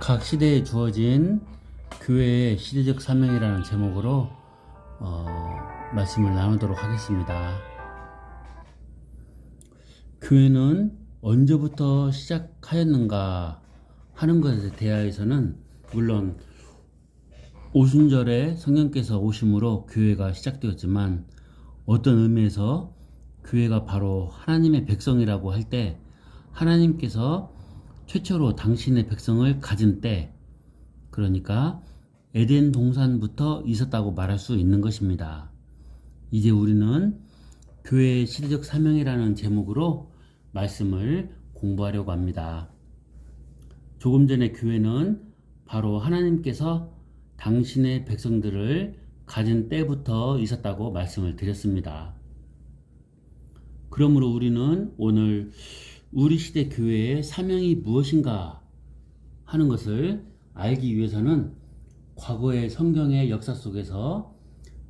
각 시대에 주어진 교회의 시대적 사명이라는 제목으로 말씀을 나누도록 하겠습니다. 교회는 언제부터 시작하였는가 하는 것에 대하여서는 물론 오순절에 성령께서 오심으로 교회가 시작되었지만, 어떤 의미에서 교회가 바로 하나님의 백성이라고 할 때, 하나님께서 최초로 당신의 백성을 가진 때, 그러니까 에덴 동산부터 있었다고 말할 수 있는 것입니다. 이제 우리는 교회의 시대적 사명이라는 제목으로 말씀을 공부하려고 합니다. 조금 전에 교회는 바로 하나님께서 당신의 백성들을 가진 때부터 있었다고 말씀을 드렸습니다. 그러므로 우리는 오늘 우리 시대 교회의 사명이 무엇인가 하는 것을 알기 위해서는 과거의 성경의 역사 속에서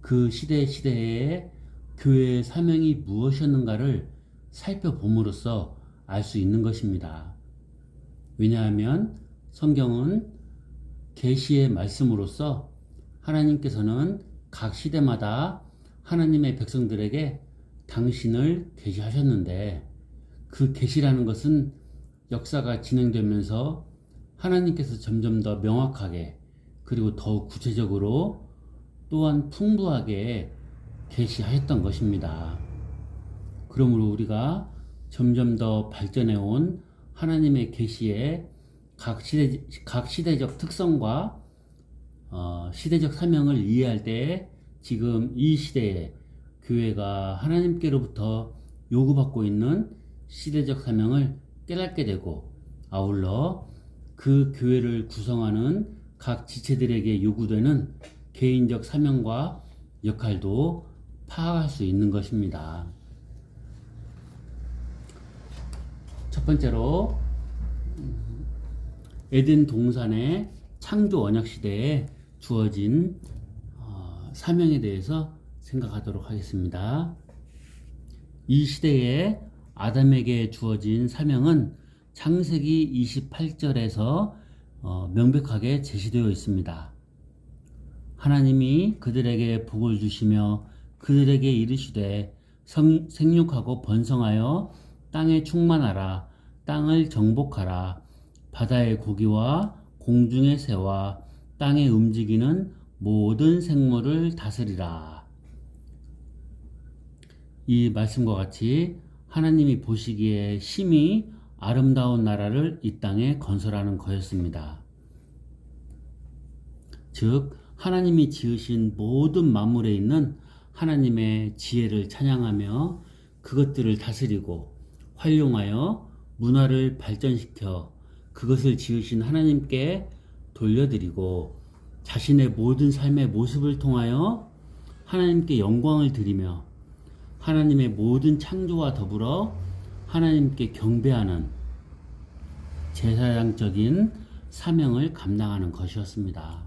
그 시대의 교회의 사명이 무엇이었는가를 살펴봄으로써 알 수 있는 것입니다. 왜냐하면 성경은 계시의 말씀으로써 하나님께서는 각 시대마다 하나님의 백성들에게 당신을 계시하셨는데, 그 계시라는 것은 역사가 진행되면서 하나님께서 점점 더 명확하게, 그리고 더욱 구체적으로, 또한 풍부하게 계시하였던 것입니다. 그러므로 우리가 점점 더 발전해 온 하나님의 계시의 각 시대적 특성과 시대적 사명을 이해할 때, 지금 이 시대에 교회가 하나님께로부터 요구받고 있는 시대적 사명을 깨닫게 되고, 아울러 그 교회를 구성하는 각 지체들에게 요구되는 개인적 사명과 역할도 파악할 수 있는 것입니다. 첫 번째로 에덴 동산의 창조 언약 시대에 주어진 사명에 대해서 생각하도록 하겠습니다. 이 시대에 아담에게 주어진 사명은 창세기 28절에서 명백하게 제시되어 있습니다. 하나님이 그들에게 복을 주시며 그들에게 이르시되 생육하고 번성하여 땅에 충만하라, 땅을 정복하라, 바다의 고기와 공중의 새와 땅에 움직이는 모든 생물을 다스리라. 이 말씀과 같이 하나님이 보시기에 심히 아름다운 나라를 이 땅에 건설하는 거였습니다. 즉, 하나님이 지으신 모든 만물에 있는 하나님의 지혜를 찬양하며 그것들을 다스리고 활용하여 문화를 발전시켜 그것을 지으신 하나님께 돌려드리고, 자신의 모든 삶의 모습을 통하여 하나님께 영광을 드리며 하나님의 모든 창조와 더불어 하나님께 경배하는 제사장적인 사명을 감당하는 것이었습니다.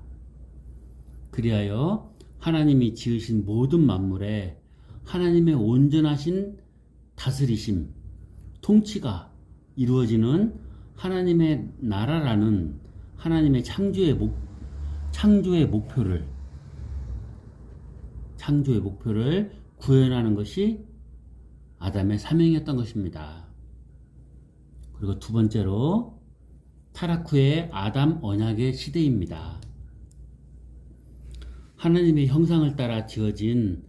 그리하여 하나님이 지으신 모든 만물에 하나님의 온전하신 다스리심, 통치가 이루어지는 하나님의 나라라는 하나님의 창조의 목표를 구현하는 것이 아담의 사명이었던 것입니다. 그리고 두 번째로 타락 후의 아담 언약의 시대입니다. 하나님의 형상을 따라 지어진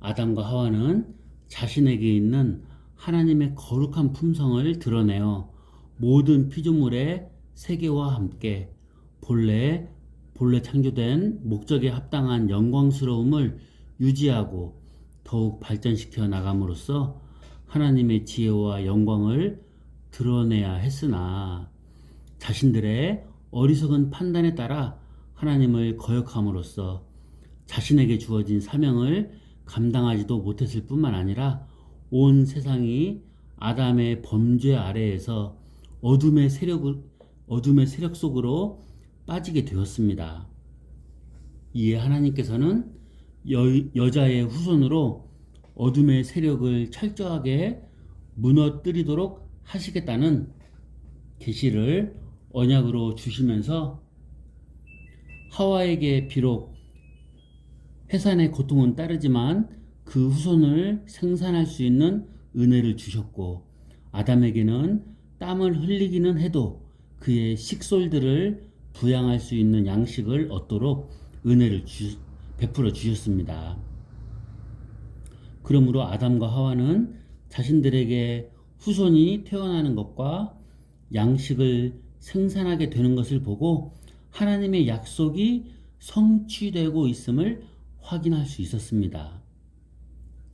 아담과 하와는 자신에게 있는 하나님의 거룩한 품성을 드러내어 모든 피조물의 세계와 함께 본래 창조된 목적에 합당한 영광스러움을 유지하고 더욱 발전시켜 나감으로써 하나님의 지혜와 영광을 드러내야 했으나, 자신들의 어리석은 판단에 따라 하나님을 거역함으로써 자신에게 주어진 사명을 감당하지도 못했을 뿐만 아니라 온 세상이 아담의 범죄 아래에서 어둠의 세력 속으로 빠지게 되었습니다. 이에 하나님께서는 여자의 후손으로 어둠의 세력을 철저하게 무너뜨리도록 하시겠다는 계시를 언약으로 주시면서 하와에게 비록 해산의 고통은 따르지만 그 후손을 생산할 수 있는 은혜를 주셨고, 아담에게는 땀을 흘리기는 해도 그의 식솔들을 부양할 수 있는 양식을 얻도록 은혜를 베풀어 주셨습니다. 그러므로 아담과 하와는 자신들에게 후손이 태어나는 것과 양식을 생산하게 되는 것을 보고 하나님의 약속이 성취되고 있음을 확인할 수 있었습니다.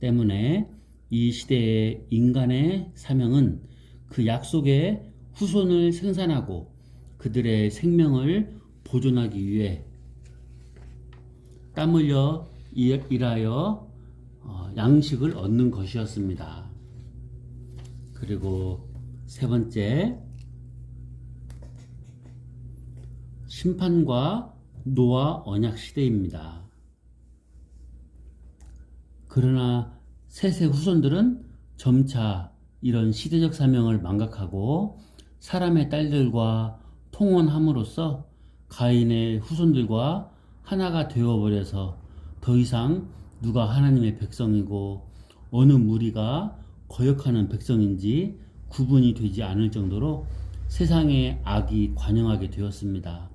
때문에 이 시대의 인간의 사명은 그 약속의 후손을 생산하고 그들의 생명을 보존하기 위해 땀 흘려 일하여 양식을 얻는 것이었습니다. 그리고 세 번째, 심판과 노아 언약 시대입니다. 그러나 셋의 후손들은 점차 이런 시대적 사명을 망각하고 사람의 딸들과 통혼함으로써 가인의 후손들과 하나가 되어버려서 더 이상 누가 하나님의 백성이고 어느 무리가 거역하는 백성인지 구분이 되지 않을 정도로 세상의 악이 관영하게 되었습니다.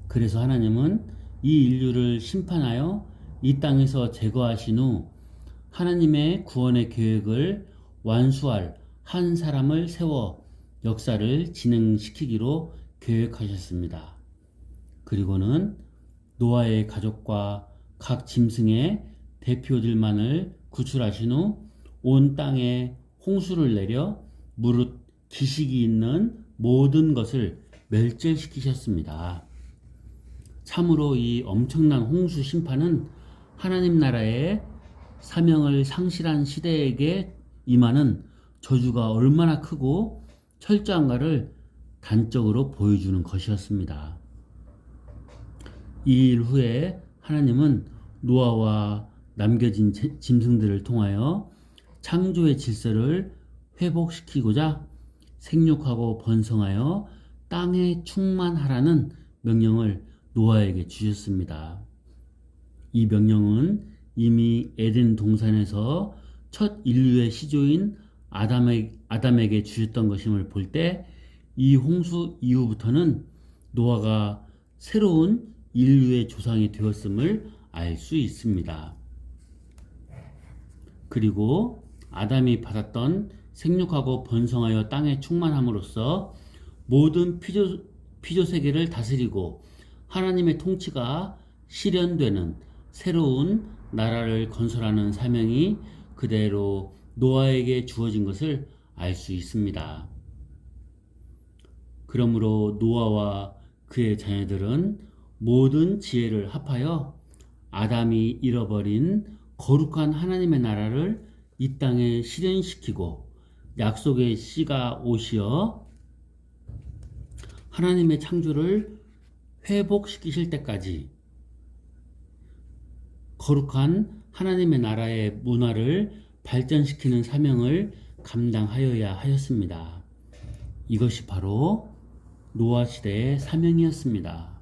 그래서 하나님은 이 인류를 심판하여 이 땅에서 제거하신 후 하나님의 구원의 계획을 완수할 한 사람을 세워 역사를 진행시키기로 계획하셨습니다. 그리고는 노아의 가족과 각 짐승의 대표들만을 구출하신 후 온 땅에 홍수를 내려 무릇 기식이 있는 모든 것을 멸절시키셨습니다. 참으로 이 엄청난 홍수 심판은 하나님 나라의 사명을 상실한 시대에게 임하는 저주가 얼마나 크고 철저한가를 단적으로 보여주는 것이었습니다. 이 일 후에 하나님은 노아와 남겨진 짐승들을 통하여 창조의 질서를 회복시키고자 생육하고 번성하여 땅에 충만하라는 명령을 노아에게 주셨습니다. 이 명령은 이미 에덴 동산에서 첫 인류의 시조인 아담에게 주셨던 것임을 볼 때 이 홍수 이후부터는 노아가 새로운 인류의 조상이 되었음을 알 수 있습니다. 그리고 아담이 받았던 생육하고 번성하여 땅에 충만함으로써 모든 피조 세계를 다스리고 하나님의 통치가 실현되는 새로운 나라를 건설하는 사명이 그대로 노아에게 주어진 것을 알 수 있습니다. 그러므로 노아와 그의 자녀들은 모든 지혜를 합하여 아담이 잃어버린 거룩한 하나님의 나라를 이 땅에 실현시키고 약속의 씨가 오시어 하나님의 창조를 회복시키실 때까지 거룩한 하나님의 나라의 문화를 발전시키는 사명을 감당하여야 하였습니다. 이것이 바로 노아 시대의 사명이었습니다.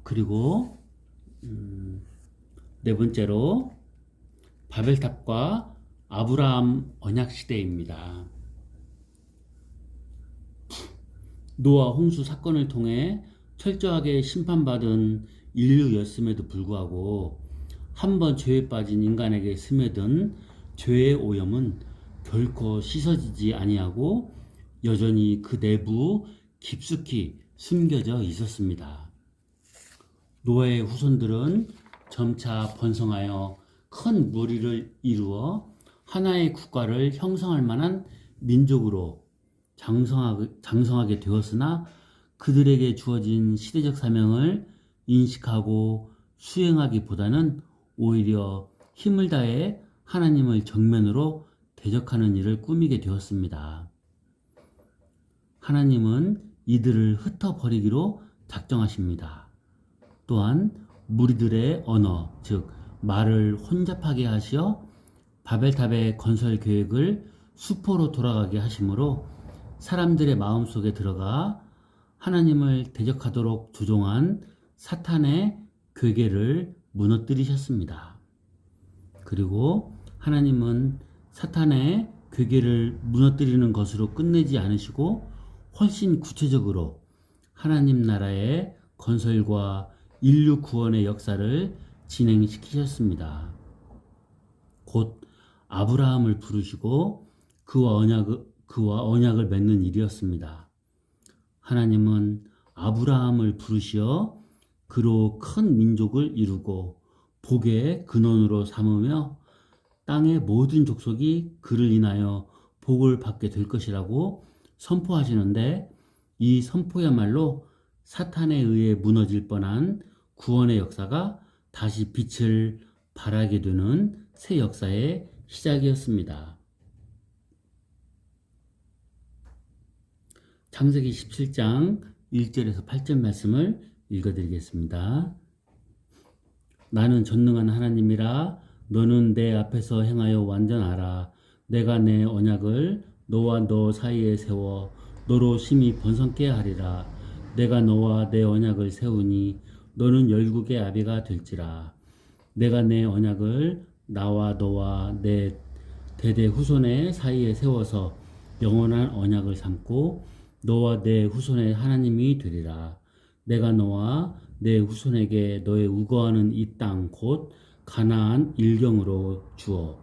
그리고 네 번째로 바벨탑과 아브라함 언약 시대입니다. 노아 홍수 사건을 통해 철저하게 심판받은 인류였음에도 불구하고 한번 죄에 빠진 인간에게 스며든 죄의 오염은 결코 씻어지지 아니하고 여전히 그 내부 깊숙이 숨겨져 있었습니다. 노아의 후손들은 점차 번성하여 큰 무리를 이루어 하나의 국가를 형성할 만한 민족으로 장성하게 되었으나 그들에게 주어진 시대적 사명을 인식하고 수행하기보다는 오히려 힘을 다해 하나님을 정면으로 대적하는 일을 꾸미게 되었습니다. 하나님은 이들을 흩어버리기로 작정하십니다. 또한 무리들의 언어, 즉 말을 혼잡하게 하시어 바벨탑의 건설 계획을 수포로 돌아가게 하시므로 사람들의 마음속에 들어가 하나님을 대적하도록 조종한 사탄의 괴계를 무너뜨리셨습니다. 그리고 하나님은 사탄의 괴계를 무너뜨리는 것으로 끝내지 않으시고 훨씬 구체적으로 하나님 나라의 건설과 인류 구원의 역사를 진행시키셨습니다. 곧 아브라함을 부르시고 그와 언약을 맺는 일이었습니다. 하나님은 아브라함을 부르시어 그로 큰 민족을 이루고 복의 근원으로 삼으며 땅의 모든 족속이 그를 인하여 복을 받게 될 것이라고 선포하시는데, 이 선포야말로 사탄에 의해 무너질 뻔한 구원의 역사가 다시 빛을 발하게 되는 새 역사의 시작이었습니다. 창세기 17장 1절에서 8절 말씀을 읽어드리겠습니다. 나는 전능한 하나님이라. 너는 내 앞에서 행하여 완전하라. 내가 내 언약을 너와 너 사이에 세워 너로 심히 번성케 하리라. 내가 너와 내 언약을 세우니 너는 열국의 아비가 될지라. 내가 내 언약을 나와 너와 내 대대 후손의 사이에 세워서 영원한 언약을 삼고 너와 내 후손의 하나님이 되리라. 내가 너와 내 후손에게 너의 우거하는 이 땅 곧 가나안 일경으로 주어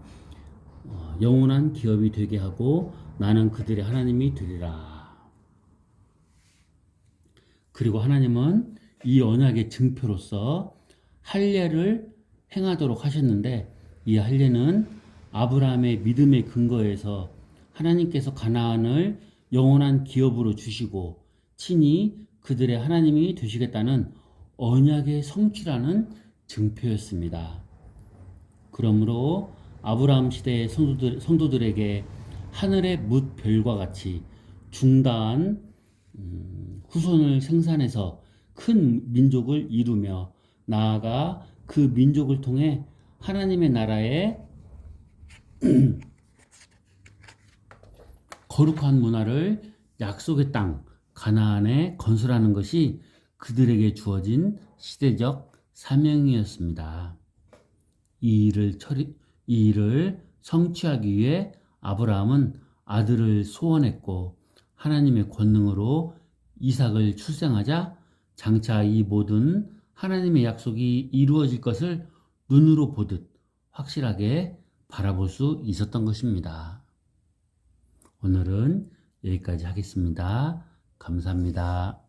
영원한 기업이 되게 하고 나는 그들의 하나님이 되리라. 그리고 하나님은 이 언약의 증표로서 할례를 행하도록 하셨는데, 이 할례는 아브라함의 믿음의 근거에서 하나님께서 가나안을 영원한 기업으로 주시고 친히 그들의 하나님이 되시겠다는 언약의 성취라는 증표였습니다. 그러므로 아브라함 시대의 성도들에게 하늘의 뭇 별과 같이 중다한 후손을 생산해서 큰 민족을 이루며 나아가 그 민족을 통해 하나님의 나라의 거룩한 문화를 약속의 땅 가나안에 건설하는 것이 그들에게 주어진 시대적 사명이었습니다. 이 일을 성취하기 위해 아브라함은 아들을 소원했고 하나님의 권능으로 이삭을 출생하자 장차 이 모든 하나님의 약속이 이루어질 것을 눈으로 보듯 확실하게 바라볼 수 있었던 것입니다. 오늘은 여기까지 하겠습니다. 감사합니다.